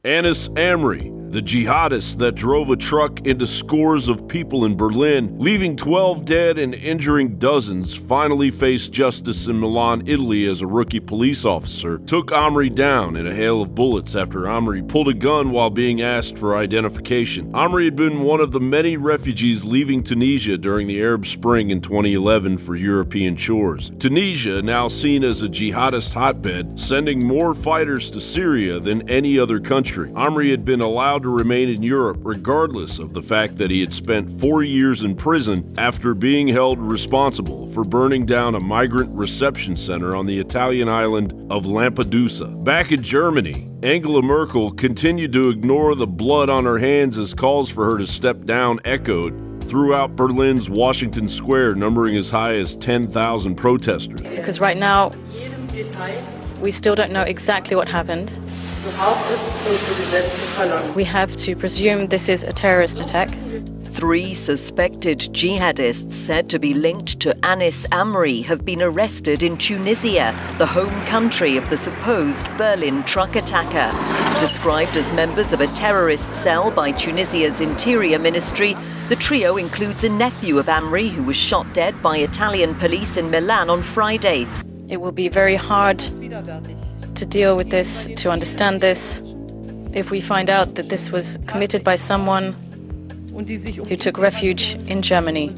Anis Amri, the jihadist that drove a truck into scores of people in Berlin, leaving 12 dead and injuring dozens, finally faced justice in Milan, Italy as a rookie police officer took Amri down in a hail of bullets after Amri pulled a gun while being asked for identification. Amri had been one of the many refugees leaving Tunisia during the Arab Spring in 2011 for European shores. Tunisia, now seen as a jihadist hotbed, sending more fighters to Syria than any other country. Amri had been allowed to remain in Europe regardless of the fact that he had spent 4 years in prison after being held responsible for burning down a migrant reception center on the Italian island of Lampedusa. Back in Germany, Angela Merkel continued to ignore the blood on her hands as calls for her to step down echoed throughout Berlin's Washington Square, numbering as high as 10,000 protesters. Because right now, we still don't know exactly what happened. We have to presume this is a terrorist attack. 3 suspected jihadists said to be linked to Anis Amri have been arrested in Tunisia, the home country of the supposed Berlin truck attacker. Described as members of a terrorist cell by Tunisia's Interior Ministry, the trio includes a nephew of Amri who was shot dead by Italian police in Milan on Friday. It will be very hard to deal with this, to understand this, if we find out that this was committed by someone who took refuge in Germany.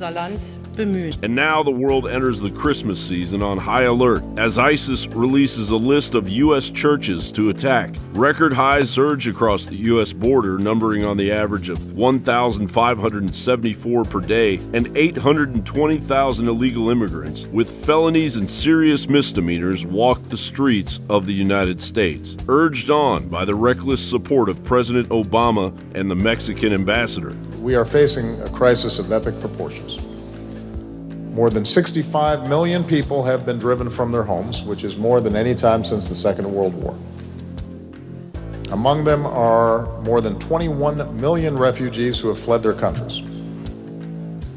And now the world enters the Christmas season on high alert as ISIS releases a list of U.S. churches to attack. Record highs surge across the U.S. border, numbering on the average of 1,574 per day and 820,000 illegal immigrants with felonies and serious misdemeanors walk the streets of the United States, urged on by the reckless support of President Obama and the Mexican ambassador. We are facing a crisis of epic proportions. More than 65 million people have been driven from their homes, which is more than any time since the Second World War. Among them are more than 21 million refugees who have fled their countries.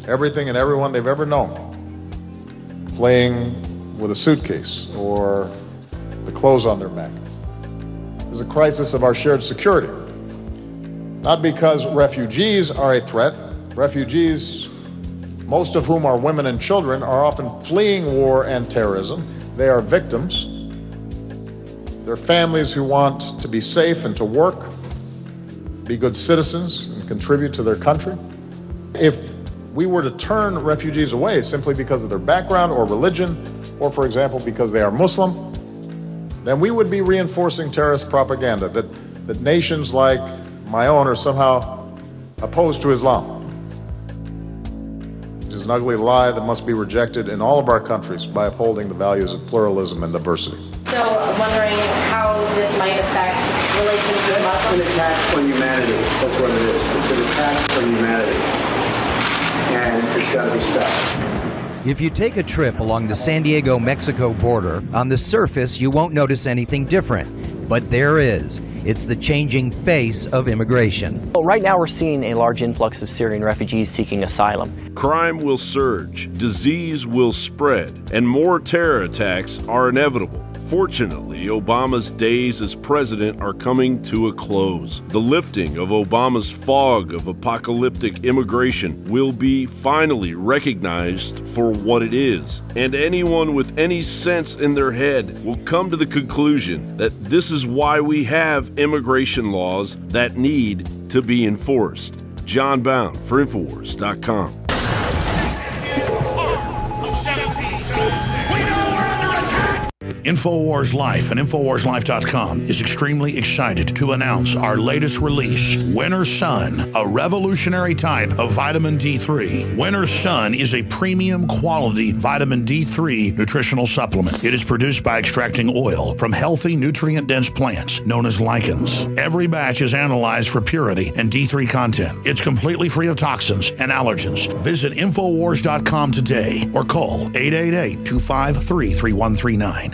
Everything and everyone they've ever known, fleeing with a suitcase or the clothes on their back. There's a crisis of our shared security. Not because refugees are a threat. Refugees, most of whom are women and children, are often fleeing war and terrorism. They are victims. They're families who want to be safe and to work, be good citizens and contribute to their country. If we were to turn refugees away simply because of their background or religion, or for example, because they are Muslim, then we would be reinforcing terrorist propaganda that nations like my own are somehow opposed to Islam. It is an ugly lie that must be rejected in all of our countries by upholding the values of pluralism and diversity. So I'm wondering how this might affect relations with Muslims. It's an attack on humanity. That's what it is. It's an attack on humanity. And it's got to be stopped. If you take a trip along the San Diego-Mexico border, on the surface you won't notice anything different. But there is. It's the changing face of immigration. Well, right now we're seeing a large influx of Syrian refugees seeking asylum. Crime will surge, disease will spread, and more terror attacks are inevitable. Fortunately, Obama's days as president are coming to a close. The lifting of Obama's fog of apocalyptic immigration will be finally recognized for what it is. And anyone with any sense in their head will come to the conclusion that this is why we have immigration laws that need to be enforced. John Bound for Infowars.com. InfoWars Life and InfoWarsLife.com is extremely excited to announce our latest release, Winter Sun, a revolutionary type of vitamin D3. Winter Sun is a premium quality vitamin D3 nutritional supplement. It is produced by extracting oil from healthy, nutrient-dense plants known as lichens. Every batch is analyzed for purity and D3 content. It's completely free of toxins and allergens. Visit InfoWars.com today or call 888-253-3139.